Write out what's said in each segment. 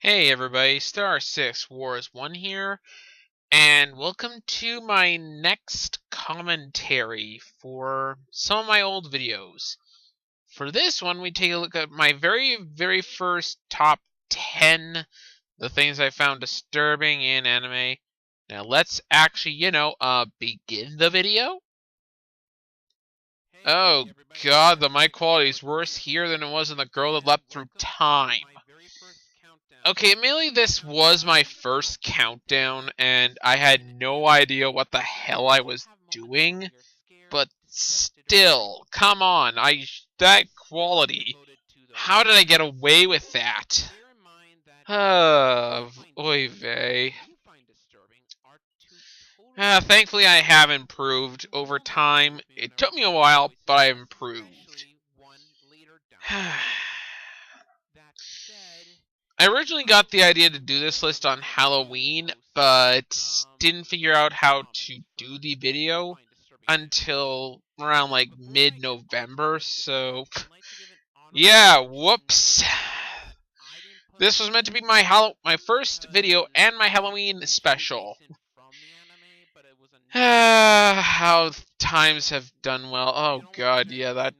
Hey everybody, Star 6 Wars 1 here, and welcome to my next commentary for some of my old videos. For this one, we take a look at my very first top 10, the things I found disturbing in anime. Now let's actually, begin the video. Oh god, the mic quality is worse here than it was in The Girl That Leapt Through Time. Okay, admittedly, this was my first countdown, and I had no idea what the hell I was doing. But still, come on, that quality. How did I get away with that? Oy vey. Thankfully, I have improved over time. It took me a while, but I improved. I originally got the idea to do this list on Halloween, but didn't figure out how to do the video until around like mid-November, so yeah, whoops. This was meant to be my first video and my Halloween special. How times have done well. Oh god, yeah, I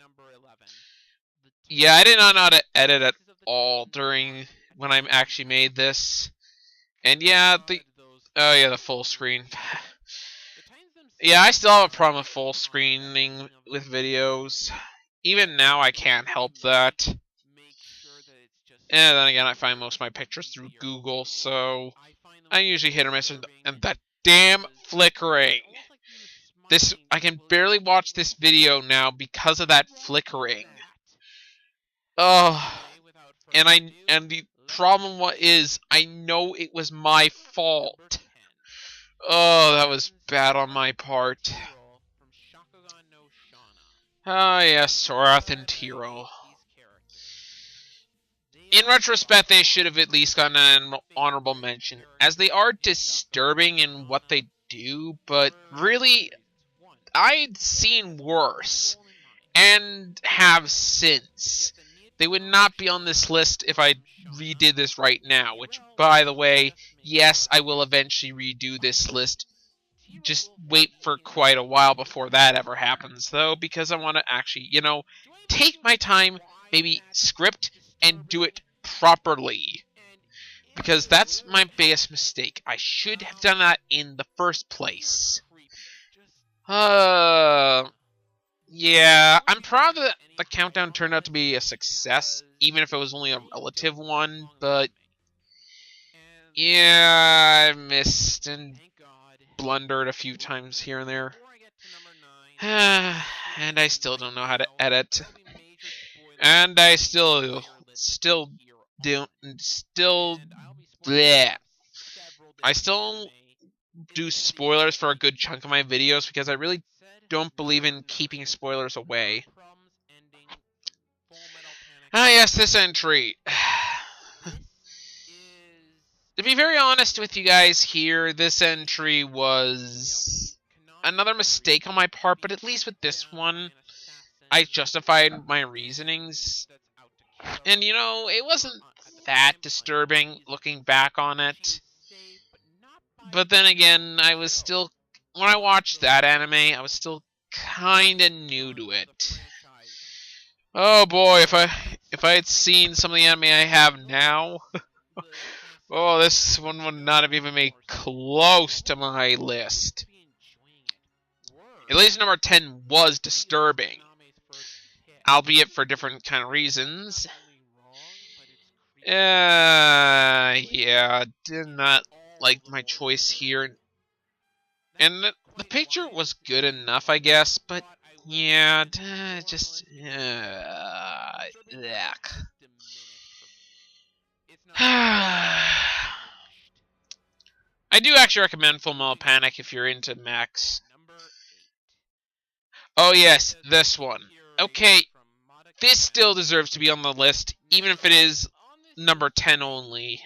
did not know how to edit at all during when I actually made this. And yeah, the full screen. Yeah, I still have a problem with full screening with videos. Even now, I can't help that. And then again, I find most of my pictures through Google, so I usually hit or miss. And that damn flickering. I can barely watch this video now because of that flickering. Oh, and the problem is I know it was my fault. Oh, that was bad on my part. Ah, yes, Sorath and Tiro. In retrospect, they should have at least gotten an honorable mention, as they are disturbing in what they do, but really, I'd seen worse, and have since. They would not be on this list if I redid this right now, which, by the way, yes, I will eventually redo this list. Just wait for quite a while before that ever happens, though, because I want to actually, take my time, maybe script, and do it properly. Because that's my biggest mistake. I should have done that in the first place. Yeah, I'm proud that the countdown turned out to be a success, even if it was only a relative one, but yeah, I missed and blundered a few times here and there. And I still don't know how to edit. And I still bleh. I still do spoilers for a good chunk of my videos because I really don't believe in keeping spoilers away. Ah, yes, this entry. To be very honest with you guys here, this entry was another mistake on my part, but at least with this one, I justified my reasonings. And, it wasn't that disturbing looking back on it. But then again, when I watched that anime, I was still kinda new to it. Oh boy, if I had seen some of the anime I have now, oh, this one would not have even made close to my list. At least number 10 was disturbing, albeit for different kind of reasons. Yeah, did not like my choice here. And the picture was good enough, I guess, but yeah, just yuck. I do actually recommend Full Metal Panic if you're into mechs. Oh yes, this one. Okay, this still deserves to be on the list, even if it is number 10 only.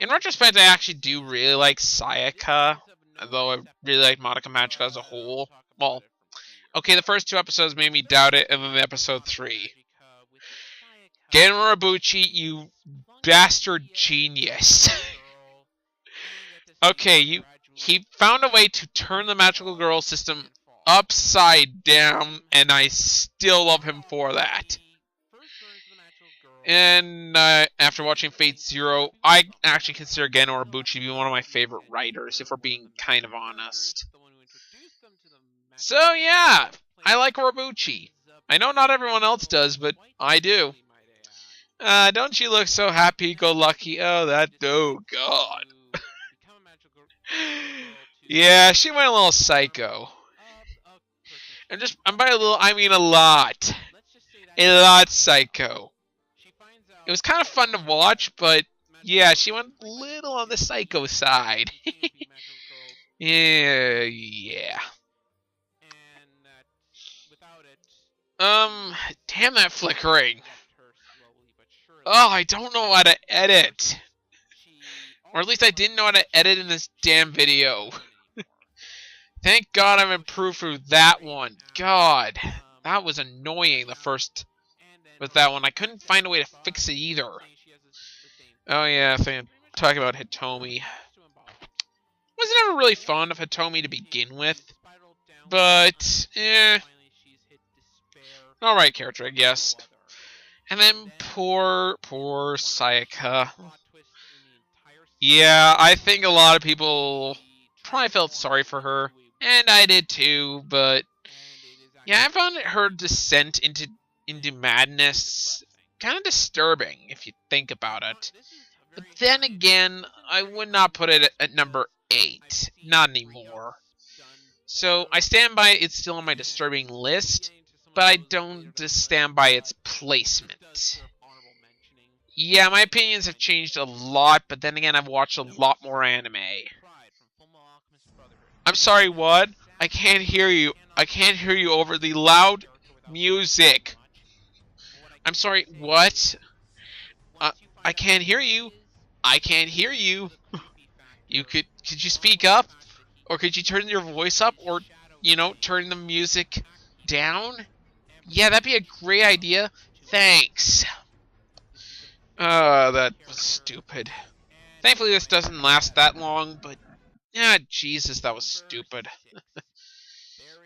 In retrospect, I actually do really like Sayaka, although I really like Madoka Magica as a whole. Well, okay, the first 2 episodes made me doubt it, and then the episode 3. Gen Urobuchi, you bastard genius. Okay, he found a way to turn the magical girl system upside down, and I still love him for that. And after watching Fate Zero, I actually consider Gen Urobuchi to be one of my favorite writers, if we're being kind of honest. So yeah, I like Urobuchi. I know not everyone else does, but I do. Don't you look so happy-go-lucky? Oh God. Yeah, she went a little psycho. And by a little, I mean a lot. A lot psycho. It was kind of fun to watch, but yeah, she went a little on the psycho side. Yeah. Damn that flickering. Oh, I don't know how to edit. Or at least I didn't know how to edit in this damn video. Thank God I've improved through that one. God, that was annoying with that one. I couldn't find a way to fix it either. Oh yeah, talking about Hitomi. Was never really fond of Hitomi to begin with. But, alright character, I guess. And then poor Sayaka. Yeah, I think a lot of people probably felt sorry for her. And I did too, but yeah, I found her descent into madness kind of disturbing if you think about it. But then again, I would not put it at number 8. Not anymore. So I stand by it's still on my disturbing list, but I don't stand by its placement. Yeah, my opinions have changed a lot, but then again, I've watched a lot more anime. I'm sorry, what? I can't hear you. I can't hear you over the loud music. I'm sorry, what? I can't hear you. I can't hear you. Could you speak up? Or could you turn your voice up? Or, turn the music down? Yeah, that'd be a great idea. Thanks. That was stupid. Thankfully, this doesn't last that long, but... yeah, Jesus, that was stupid.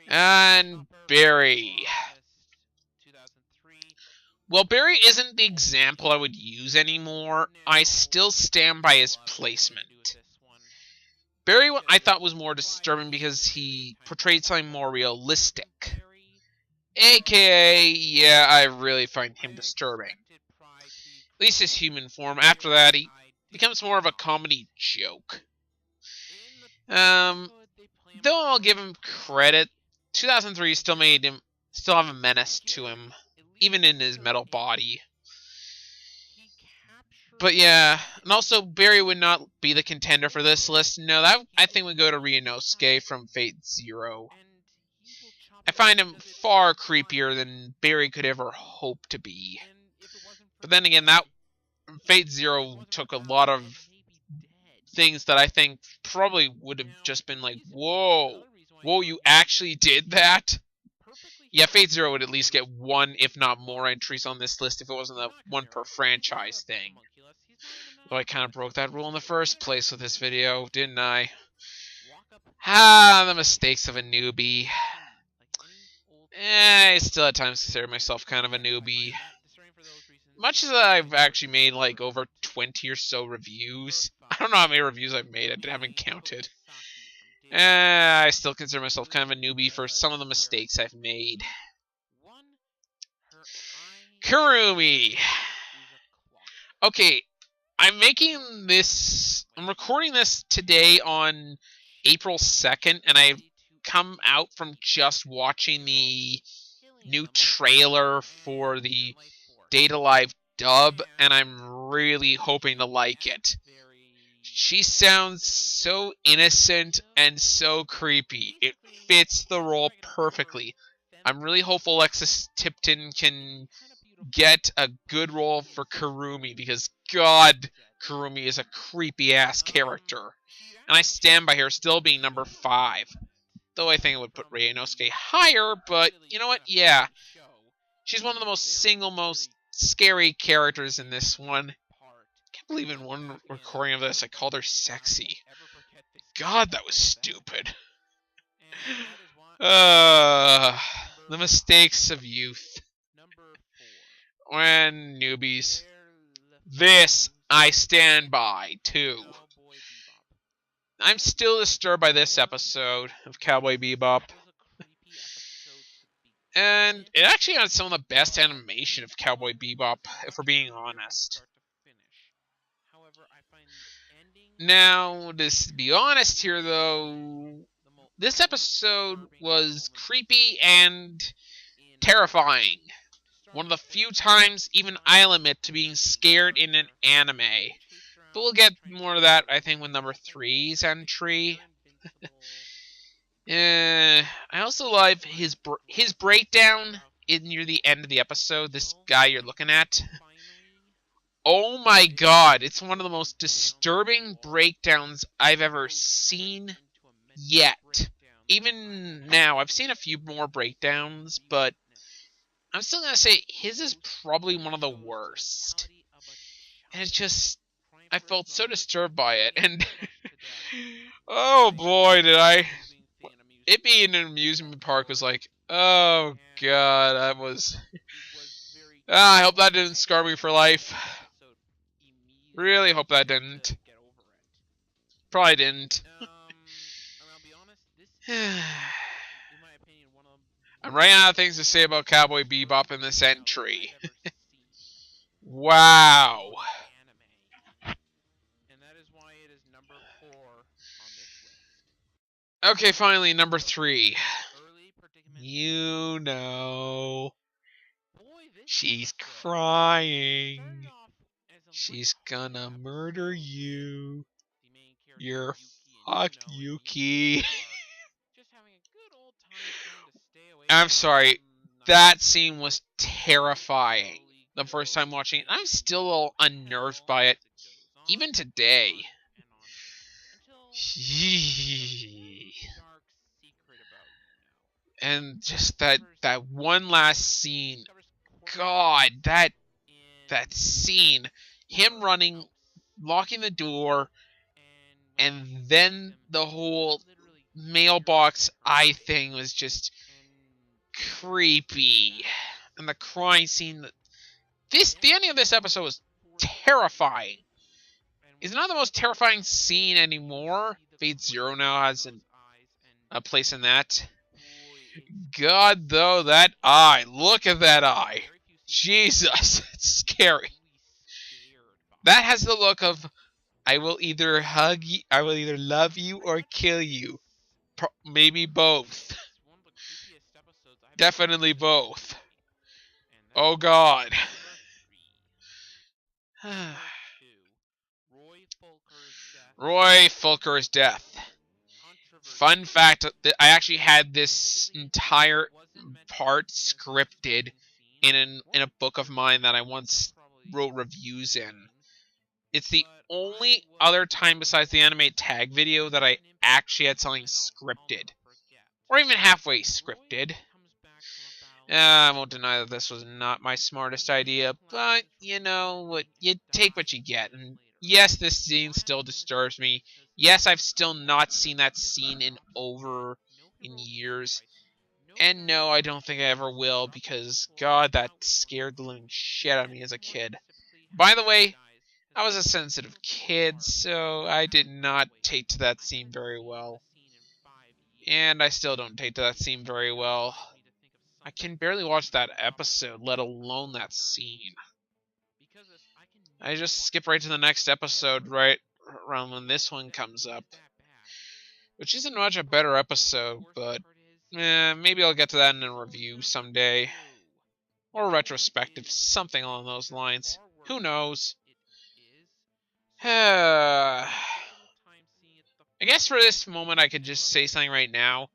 And Barry. Well, Barry isn't the example I would use anymore. I still stand by his placement. Barry, I thought, was more disturbing because he portrayed something more realistic. AKA, yeah, I really find him disturbing. At least his human form. After that, he becomes more of a comedy joke. Though I'll give him credit, 2003 still have a menace to him, even in his metal body. But yeah, and also Barry would not be the contender for this list. No, that I think would go to Ryunosuke from Fate Zero. I find him far creepier than Barry could ever hope to be. But then again, that Fate Zero took a lot of things that I think probably would have just been like, whoa, you actually did that? Yeah, Fate Zero would at least get one, if not more, entries on this list if it wasn't a one per franchise thing. Though I kind of broke that rule in the first place with this video, didn't I? The mistakes of a newbie. I still at times consider myself kind of a newbie. Much as I've actually made like over 20 or so reviews. I don't know how many reviews I've made, I haven't counted. I still consider myself kind of a newbie for some of the mistakes I've made. Kurumi! Okay, I'm recording this today on April 2nd, and I've come out from just watching the new trailer for the Date A Live dub, and I'm really hoping to like it. She sounds so innocent and so creepy. It fits the role perfectly. I'm really hopeful Alexis Tipton can get a good role for Kurumi, because God, Kurumi is a creepy-ass character. And I stand by her still being number 5. Though I think it would put Ryunosuke higher, but you know what? Yeah. She's one of the most scary characters in this one. I can't believe in one recording of this I called her sexy. God, that was stupid. The mistakes of youth. When newbies. This I stand by, too. I'm still disturbed by this episode of Cowboy Bebop. And it actually had some of the best animation of Cowboy Bebop, if we're being honest. Now, to be honest here, though, this episode was creepy and terrifying. One of the few times even I'll admit to being scared in an anime. But we'll get more of that, I think, with number 3's entry. I also love his breakdown near the end of the episode. This guy you're looking at. Oh my god, it's one of the most disturbing breakdowns I've ever seen yet. Even now, I've seen a few more breakdowns, but I'm still gonna say his is probably one of the worst. And it's just, I felt so disturbed by it, and oh boy, did I. It being an amusement park was like, oh god, that was. I hope that didn't scar me for life. Really hope that didn't. Probably didn't. I'm running out of things to say about Cowboy Bebop in this entry. Wow. Okay, finally, number 3. You know. She's crying. She's gonna murder you. You're fucked, Yuki. I'm sorry. That scene was terrifying. The first time watching it, I'm still a little unnerved by it. Even today. And just that one last scene. God, that scene. Him running, locking the door, and then the whole mailbox eye thing was just creepy. And the crying scene. The ending of this episode was terrifying. It's not the most terrifying scene anymore. Fate Zero now has a place in that. God, though, that eye. Look at that eye. Jesus, it's scary. That has the look of, I will either hug you, I will either love you or kill you. Maybe both. Definitely both. Oh God. Roy Fulker's death. Fun fact, I actually had this entire part scripted in a book of mine that I once wrote reviews in. It's the only other time besides the anime tag video that I actually had something scripted. Or even halfway scripted. I won't deny that this was not my smartest idea, but, you know, what you take what you get. And yes, this scene still disturbs me. Yes, I've still not seen that scene in years. And no, I don't think I ever will, because, God, that scared the living shit out of me as a kid. By the way, I was a sensitive kid, so I did not take to that scene very well. And I still don't take to that scene very well. I can barely watch that episode, let alone that scene. I just skip right to the next episode right around when this one comes up. Which isn't much a better episode, but maybe I'll get to that in a review someday. Or retrospective, something along those lines. Who knows? I guess for this moment I could just say something right now.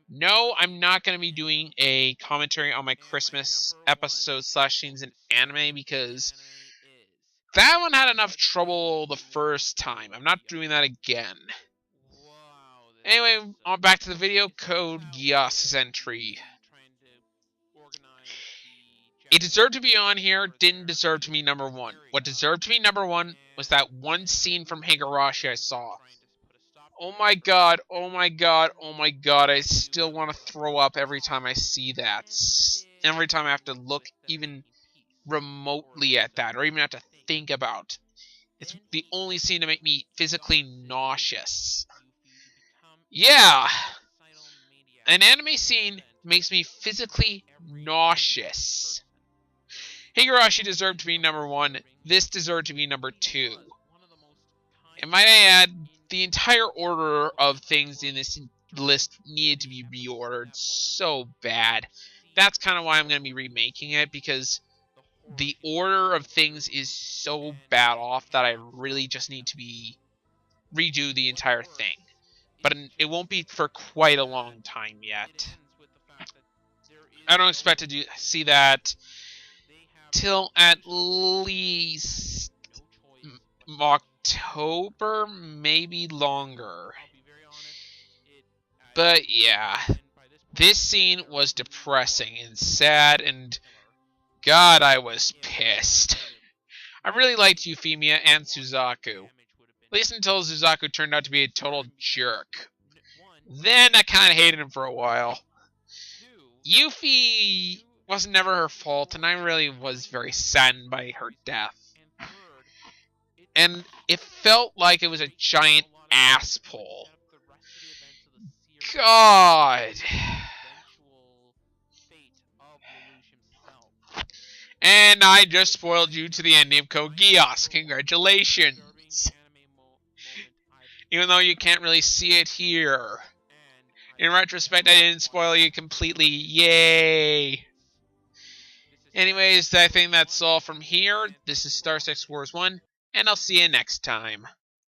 No, I'm not going to be doing a commentary on my Christmas episode / scenes in anime because that one had enough trouble the first time. I'm not doing that again. Anyway, on back to the video. Code Geass's entry. It deserved to be on here, didn't deserve to be number one. What deserved to be number one was that one scene from Higurashi I saw. Oh my god, oh my god, oh my god, I still want to throw up every time I see that. Every time I have to look even remotely at that, or even have to think about. It's the only scene to make me physically nauseous. Yeah! An anime scene makes me physically nauseous. Higurashi deserved to be number one. This deserved to be number two. And might I add, the entire order of things in this list needed to be reordered so bad. That's kind of why I'm going to be remaking it, because the order of things is so bad off that I really just need to redo the entire thing. But it won't be for quite a long time yet. I don't expect to see that till at least October, maybe longer. But yeah, this scene was depressing and sad, and God, I was pissed. I really liked Euphemia and Suzaku. At least until Suzaku turned out to be a total jerk. Then I kind of hated him for a while. Yuffie was never her fault, and I really was very saddened by her death. And it felt like it was a giant ass pull. God. And I just spoiled you to the ending of Code Geass. Congratulations. Even though you can't really see it here. In retrospect, I didn't spoil you completely. Yay! Anyways, I think that's all from here. This is Star Sex Wars 1, and I'll see you next time.